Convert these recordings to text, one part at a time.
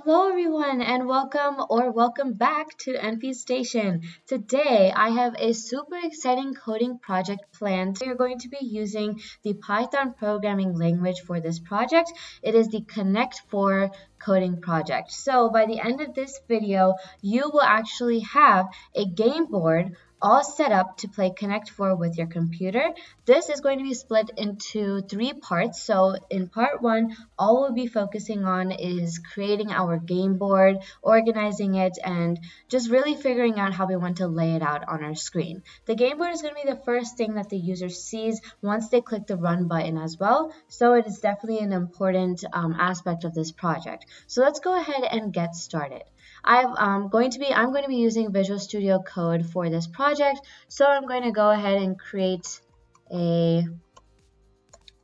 Hello everyone and welcome back to NPStation. Today I have a super exciting coding project planned. We are going to be using the Python programming language for this project. It is the Connect4 coding project. So by the end of this video, you will actually have a game board all set up to play Connect4 with your computer. This is going to be split into 3 parts. So in part 1, all we'll be focusing on is creating our game board, organizing it, and just really figuring out how we want to lay it out on our screen. The game board is going to be the first thing that the user sees once they click the run button as well. So it is definitely an important aspect of this project. So let's go ahead and get started. I'm going to be using Visual Studio Code for this project, so I'm going to go ahead and create a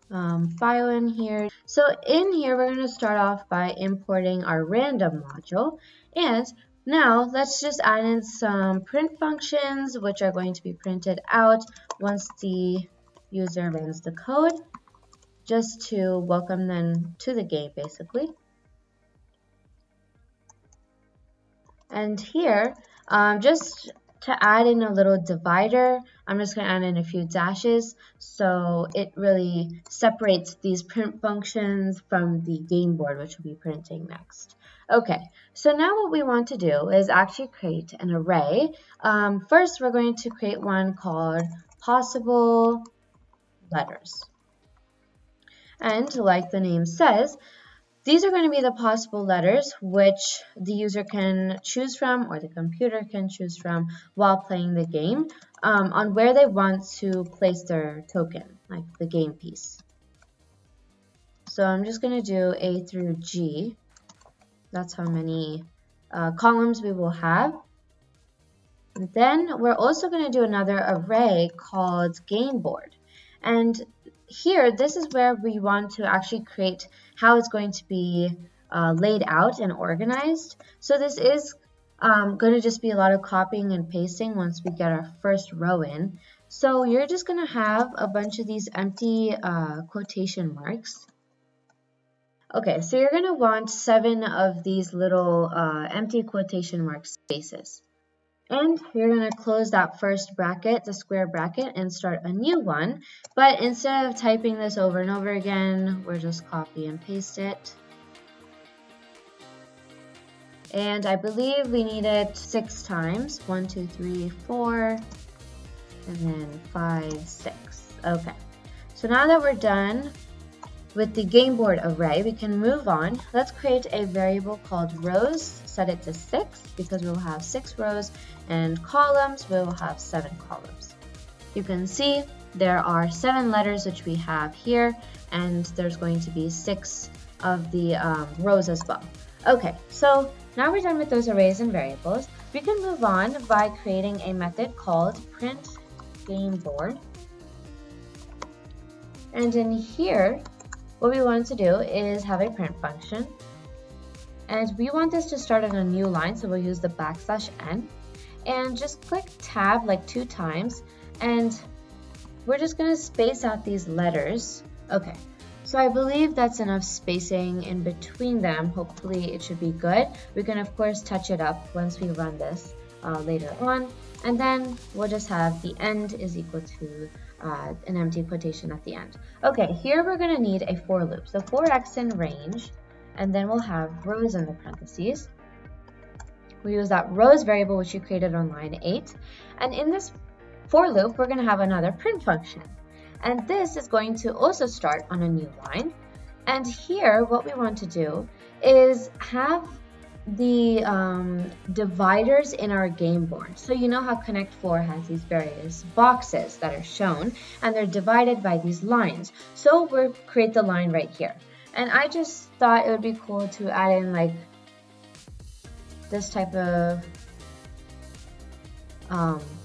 file in here. So in here, we're going to start off by importing our random module, and now let's just add in some print functions, which are going to be printed out once the user runs the code, just to welcome them to the game, basically. And here, just to add in a little divider, I'm just going to add in a few dashes so it really separates these print functions from the game board, which we'll be printing next. Okay, so now what we want to do is actually create an array. First, we're going to create one called possible letters. And like the name says, these are going to be the possible letters which the user can choose from, or the computer can choose from, while playing the game on where they want to place their token, like the game piece. So I'm just going to do A through G. That's how many columns we will have. And then we're also going to do another array called game board. And here, this is where we want to actually create how it's going to be laid out and organized. So this is going to just be a lot of copying and pasting once we get our first row in. So you're just going to have a bunch of these empty quotation marks. Okay, so you're going to want 7 of these little empty quotation mark spaces. And you're going to close that first bracket, the square bracket, and start a new one. But instead of typing this over and over again, we're just copy and paste it. And I believe we need it 6 times. 1, 2, 3, 4, and then 5, 6. Okay. So now that we're done with the game board array, we can move on. Let's create a variable called rows. Set it to 6 because we'll have 6 rows, and columns, we will have 7 columns. You can see there are 7 letters which we have here, and there's going to be 6 of the rows as well. Okay, so now we're done with those arrays and variables. We can move on by creating a method called print game board. And in here, what we want to do is have a print function. And we want this to start on a new line, so we'll use the \n. And just click tab like 2 times, and we're just going to space out these letters. Okay, so I believe that's enough spacing in between them. Hopefully it should be good. We can of course touch it up once we run this later on. And then we'll just have the end is equal to an empty quotation at the end. Okay, here we're going to need a for loop. So for x in range, and then we'll have rows in the parentheses. We use that rows variable which you created on line 8. And in this for loop, we're going to have another print function. And this is going to also start on a new line. And here, what we want to do is have the dividers in our game board. So you know how Connect4 has these various boxes that are shown, and they're divided by these lines. So we'll create the line right here. And I just thought it would be cool to add in like this type of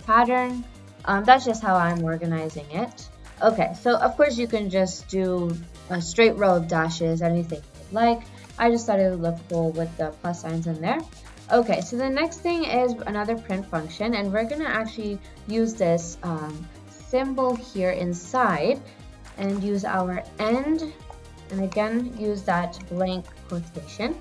pattern. That's just how I'm organizing it. Okay, so of course you can just do a straight row of dashes, anything you'd like. I just thought it would look cool with the plus signs in there. Okay, so the next thing is another print function, and we're gonna actually use this symbol here inside and use our end, and again use that blank quotation.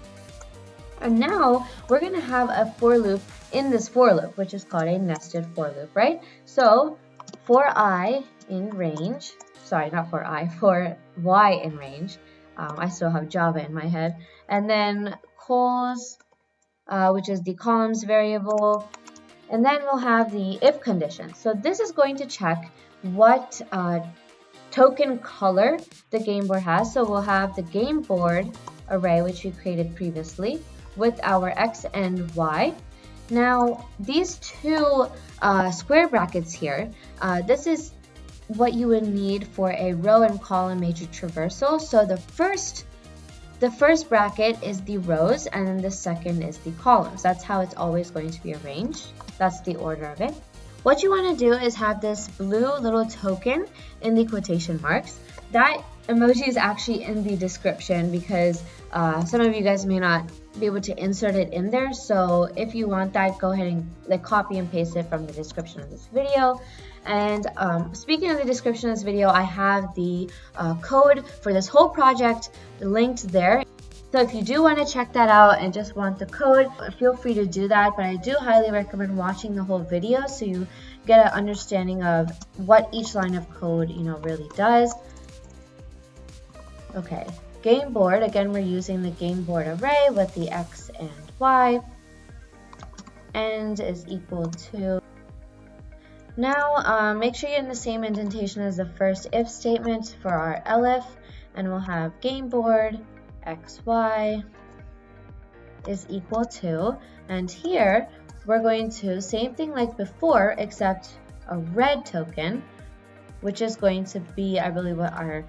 And now we're going to have a for loop in this for loop, which is called a nested for loop, right? So for I in range, sorry, not for I, for y in range, I still have Java in my head, and then cols, which is the columns variable, and then we'll have the if condition. So this is going to check what token color the game board has. So we'll have the game board array, which we created previously, with our x and y. Now, these two square brackets here, this is what you would need for a row and column matrix traversal. So the first bracket is the rows, and then the second is the columns. That's how it's always going to be arranged. That's the order of it. What you want to do is have this blue little token in the quotation marks. That emoji is actually in the description because some of you guys may not be able to insert it in there. So if you want that, go ahead and copy and paste it from the description of this video. And speaking of the description of this video, I have the code for this whole project linked there. So if you do want to check that out and just want the code, feel free to do that. But I do highly recommend watching the whole video so you get an understanding of what each line of code, really does. Okay, game board. Again, we're using the game board array with the x and y. End is equal to. Now, make sure you're in the same indentation as the first if statement for our elif, and we'll have game board xy is equal to, and here we're going to same thing like before except a red token, which is going to be, I believe, what our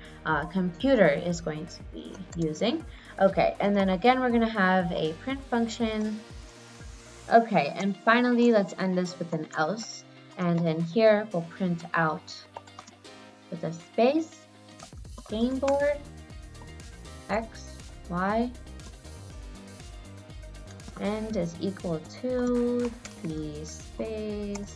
computer is going to be using. Okay, and then again we're going to have a print function. Okay, and finally let's end this with an else, and then here we'll print out with a space game board x y end is equal to the space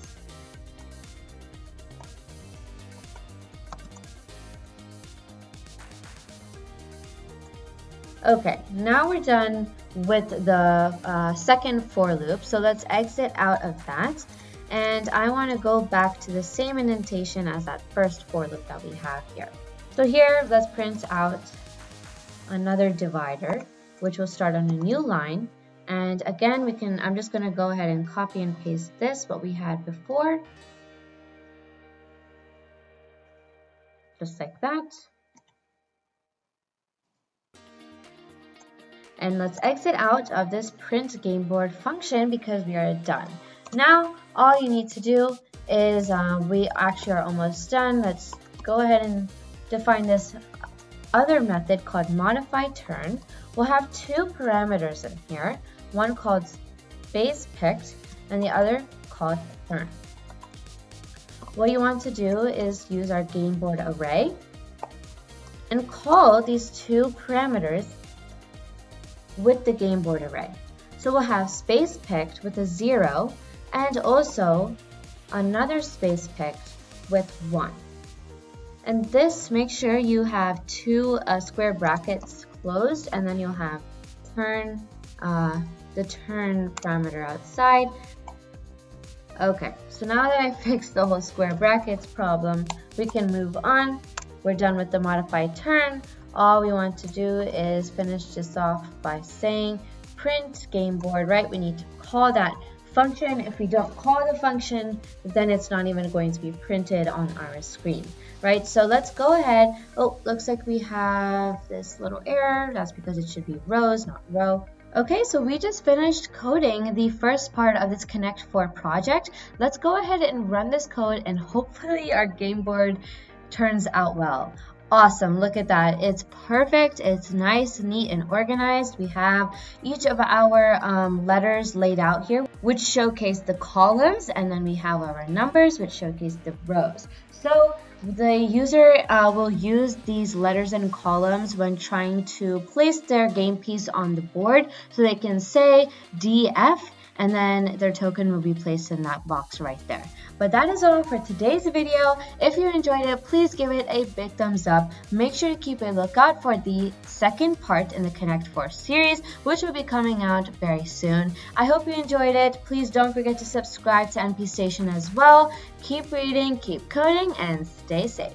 Okay, now we're done with the second for loop, so let's exit out of that, and I want to go back to the same indentation as that first for loop that we have here. So here let's print out another divider, which will start on a new line. And again, I'm just going to go ahead and copy and paste this, what we had before. Just like that. And let's exit out of this print game board function because we are done. Now, all you need to do is, we actually are almost done. Let's go ahead and define this other method called modify turn. We'll have two parameters in here, one called space picked and the other called turn. What you want to do is use our game board array and call these two parameters with the game board array. So we'll have space picked with a 0 and also another space picked with 1. And this, make sure you have two square brackets closed, and then you'll have turn, the turn parameter outside. Okay, so now that I fixed the whole square brackets problem, we can move on. We're done with the modified turn. All we want to do is finish this off by saying print game board, right? We need to call that function. If we don't call the function, then it's not even going to be printed on our screen, right? So let's go ahead. Oh, looks like we have this little error. That's because it should be rows, not row. Okay, so we just finished coding the first part of this Connect 4 project. Let's go ahead and run this code and hopefully our game board turns out well. Awesome, look at that. It's perfect, it's nice, neat, and organized. We have each of our letters laid out here, which showcase the columns, and then we have our numbers, which showcase the rows. So the user will use these letters and columns when trying to place their game piece on the board. So they can say DF, and then their token will be placed in that box right there. But that is all for today's video. If you enjoyed it, please give it a big thumbs up. Make sure to keep a lookout for the second part in the Connect 4 series, which will be coming out very soon. I hope you enjoyed it. Please don't forget to subscribe to NPStation as well. Keep reading, keep coding, and stay safe.